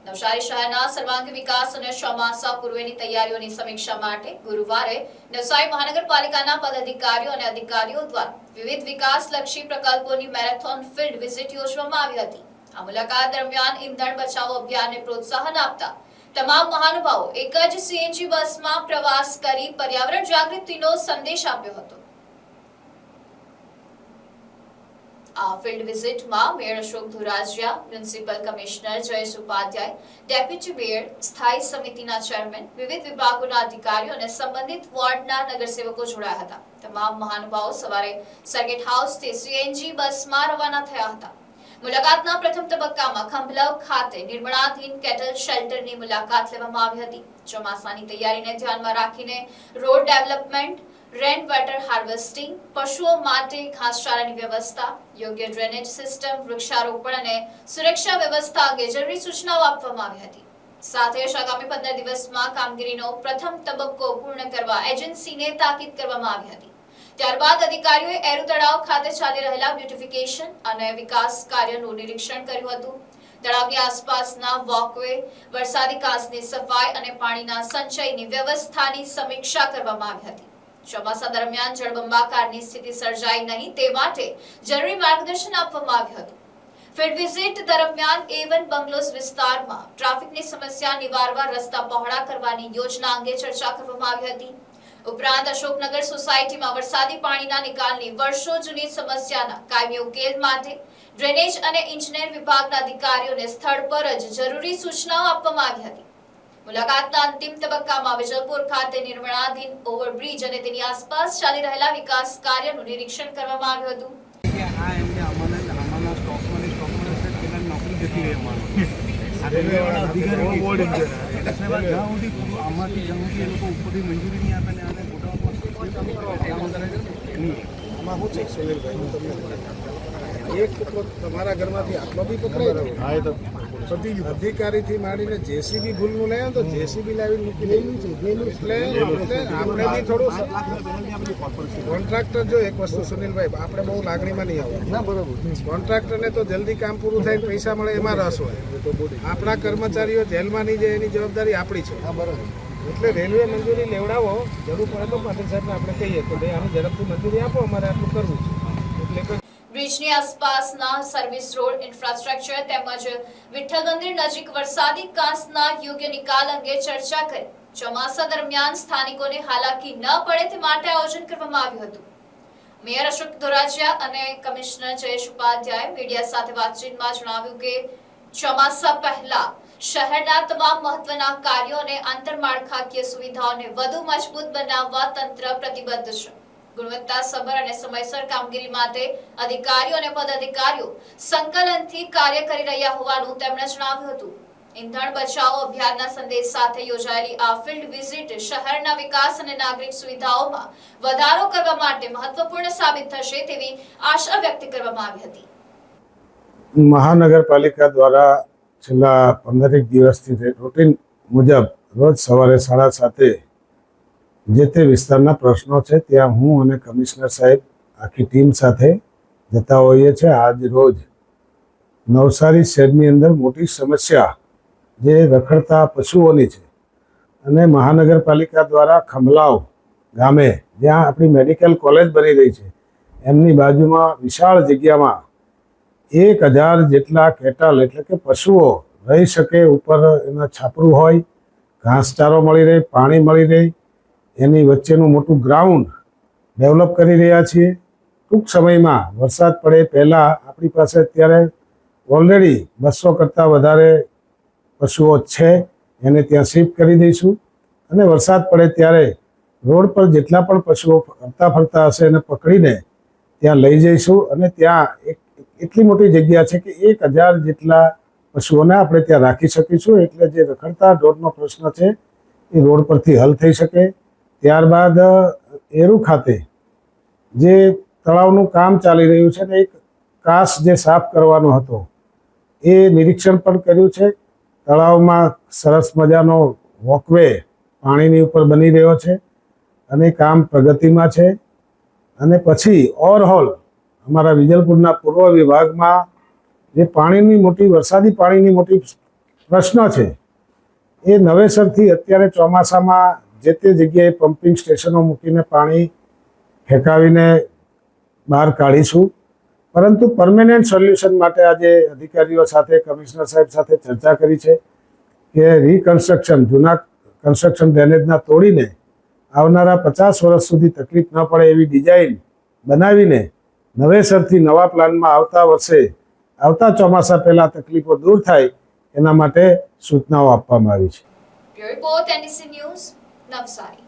નવસારી શહેરના સર્વાંગી વિકાસ અને ચોમાસા પૂર્વેની તૈયારીઓની સમીક્ષા માટે ગુરુવારે નવસારી મહાનગરપાલિકાના પદાધિકારીઓ અને અધિકારીઓ દ્વારા વિવિધ વિકાસલક્ષી પ્રકલ્પોની મેરેથોન ફિલ્ડ વિઝિટ યોજવામાં આવી હતી। આ મુલાકાત દરમિયાન ઇંધણ બચાવો અભિયાનને પ્રોત્સાહન આપતા તમામ મહાનુભાવો એક જ સીએનજી બસમાં પ્રવાસ કરી પર્યાવરણ જાગૃતિનો સંદેશ આપ્યો હતો। આ ફિલ્ડ વિઝિટમાં mayor Ashok Dhurajiya, municipal commissioner Jayesh Upadhyay, deputy mayor, સ્થાયી સમિતિના ચેરમેન, વિવિધ વિભાગોના અધિકારીઓ અને સંબંધિત વોર્ડના નગરસેવકો જોડાયા હતા। તમામ મહાનુભાવો સવારે સર્કિટ હાઉસથી સીએનજી બસમાં રવાના થયા હતા। મુલાકાતના પ્રથમ તબક્કામાં ખંભલવ ખાતે નિર્માણાધીન કેટલ શેલ્ટરની મુલાકાત લેવામાં આવી હતી। ચોમાસાની તૈયારીને ધ્યાનમાં રાખીને road development, rain water harvesting, પશુઓ માટે ઘાસચારાની વ્યવસ્થા, યોગ્ય ડ્રેનેજ સિસ્ટમ, વૃક્ષારોપણ અને સુરક્ષા વ્યવસ્થા અંગે જરૂરી સૂચનાઓ આપવામાં આવી હતી। સાથે જ આગામી 15 દિવસમાં કામગીરીનો પ્રથમ તબક્કો પૂર્ણ કરવા એજન્સીને તાકીદ કરવામાં આવી હતી। ત્યારબાદ અધિકારીઓએ એરુ તળાવ ખાતે ચાલી રહેલા બ્યુટિફિકેશન અને વિકાસ કાર્યનું નિરીક્ષણ કર્યું હતું। તળાવની આસપાસના વોકવે, વરસાદી કાંસની સફાઈ અને પાણીના સંચયની વ્યવસ્થાની સમીક્ષા કરવામાં આવી હતી। ચોમાસા દરમિયાન જળબંબાકારની સ્થિતિ સર્જાય નહીં તે માટે જરૂરી માર્ગદર્શન આપવામાં આવ્યું હતું। ફિલ્ડ વિઝિટ દરમિયાન A1 બંગલોઝ વિસ્તારમાં ટ્રાફિકની સમસ્યા નિવારવા રસ્તા પહોળા કરવાની યોજના અંગે ચર્ચા કરવામાં આવી હતી। ઉપરાંત અશોકનગર સોસાયટીમાં વરસાદી પાણીના નિકાલની વર્ષો જૂની સમસ્યાના કાયમી ઉકેલ માટે ડ્રેનેજ અને ઇજનેર વિભાગના અધિકારીઓને સ્થળ પર જ જરૂરી સૂચનાઓ આપવામાં આવી હતી। મુલાકાતના અંતિમ તબક્કામાં વિજલપુર ખાતે નિર્માણાધીન ઓવરબ્રિજ અને તેની આસપાસ ચાલી રહેલા વિકાસ કાર્યનું નિરીક્ષણ કરવામાં આવ્યું હતું। તમારા ઘરમાંથી આટલો બી પકડાય તો અધિકારીથી માંડીને જેસીબી ભૂલનું લઈએ તો જેસીબી લાવી મૂકી દઈએ। એટલે આપણે બી થોડું કોન્ટ્રાક્ટર જો એક વસ્તુ સુનિલભાઈ, આપણે બહુ લાગણીમાં નહીં આવે। કોન્ટ્રાક્ટરને તો જલ્દી કામ પૂરું થાય, પૈસા મળે એમાં રસ હોય। આપણા કર્મચારીઓ જેલમાં નહીં જાય એની જવાબદારી આપણી છે। એટલે રેલવે મંજૂરી લેવડાવો, જરૂર પડે તો પાટીલ સાહેબને આપણે કહીએ તો ભાઈ આની ઝડપથી મંજૂરી આપો, અમારે આટલું કરવું છે। એટલે બ્રિજની આસપાસના સર્વિસ રોડ, ઇન્ફ્રાસ્ટ્રક્ચર તેમજ વિઠ્ઠલ મંદિર નજીક વરસાદી કાંસના યોગ્ય નિકાલ અંગે ચર્ચા કરી ચોમાસા દરમિયાન સ્થાનિકોને હાલાકી ન પડે તે માટે આયોજન કરવામાં આવ્યું હતું। મેયર અશોક ધોરાજીયા અને કમિશનર જયેશ ઉપાધ્યાય મીડિયા સાથે વાતચીતમાં જણાવ્યું કે ચોમાસા પહેલા શહેરના તમામ મહત્વના કાર્યો અને આંતરમાળખાકીય સુવિધાઓને વધુ મજબૂત બનાવવા તંત્ર પ્રતિબદ્ધ છે। ગુણવત્તાસભર અને સમયસર કામગીરી માટે અધિકારીઓ અને પદાધિકારીઓ સંકલનથી કાર્ય કરી રહ્યા હોવાનું તેમણે જણાવ્યું હતું। ઇંધણ બચાવો અભિયાનના સંદેશ સાથે યોજાયેલી આ ફિલ્ડ વિઝિટ શહેરના વિકાસ અને નાગરિક સુવિધાઓમાં વધારો કરવા માટે મહત્વપૂર્ણ સાબિત થશે તેવી આશા વ્યક્ત કરવામાં આવી હતી। મહાનગરપાલિકા દ્વારા છેલ્લા 15 દિવસથી રૂટીન મુજબ રોજ સવારે 7:30 જે તે વિસ્તારના પ્રશ્નો છે ત્યાં હું અને કમિશનર સાહેબ આખી ટીમ સાથે જતા હોઈએ છીએ। આજ રોજ નવસારી શહેરની અંદર મોટી સમસ્યા જે રખડતા પશુઓની છે અને મહાનગરપાલિકા દ્વારા ખંભલાવ ગામે જ્યાં આપણી મેડિકલ કોલેજ બની રહી છે એમની બાજુમાં વિશાળ જગ્યામાં 1000 જેટલા કેટલ એટલે કે પશુઓ રહી શકે, ઉપર એના છાપરું હોય, ઘાસચારો મળી રહે, પાણી મળી રહે, એની વચ્ચેનું મોટું ગ્રાઉન્ડ ડેવલપ કરી રહ્યા છીએ। ટૂંક સમયમાં વરસાદ પડે પહેલાં આપણી પાસે અત્યારે ઓલરેડી 200 કરતાં વધારે પશુઓ છે, એને ત્યાં શિફ્ટ કરી દઈશું અને વરસાદ પડે ત્યારે રોડ પર જેટલા પણ પશુઓ ફરતા ફરતા હશે એને પકડીને ત્યાં લઈ જઈશું અને ત્યાં એટલી મોટી જગ્યા છે કે 1000 જેટલા પશુઓને આપણે ત્યાં રાખી શકીશું। એટલે જે રખડતા ઢોરનો પ્રશ્ન છે એ રોડ પરથી હલ થઈ શકે। ત્યારબાદ એરુ ખાતે જે તળાવનું કામ ચાલી રહ્યું છે ને એક કાંસ જે સાફ કરવાનો હતો એ નિરીક્ષણ પણ કર્યું છે। તળાવમાં સરસ મજાનો વોકવે પાણીની ઉપર બની રહ્યો છે અને કામ પ્રગતિમાં છે। અને પછી ઓવરઓલ અમારા વિજલપુરના પૂર્વ વિભાગમાં જે પાણીની મોટી વરસાદી પાણીની મોટી પ્રશ્નો છે એ નવેસરથી અત્યારે ચોમાસામાં જે તે જગ્યાએ પમ્પિંગ સ્ટેશનો મૂકીને પાણી ફેંકાવીને બહાર કાઢીશું, પરંતુ પરમેનન્ટ સોલ્યુશન માટે આજે અધિકારીઓ સાથે, કમિશનર સાહેબ સાથે ચર્ચા કરી છે કે રિકન્સ્ટ્રક્શન, જૂના કન્સ્ટ્રક્શન ડ્રેનેજના તોડીને આવનારા 50 વર્ષ સુધી તકલીફ ન પડે એવી ડિઝાઇન બનાવીને નવેસરથી નવા પ્લાનમાં આવતા વર્ષે, આવતા ચોમાસા પહેલાં તકલીફો દૂર થાય એના માટે સૂચનાઓ આપવામાં આવી છે. Bureau report NDC news, Navsari.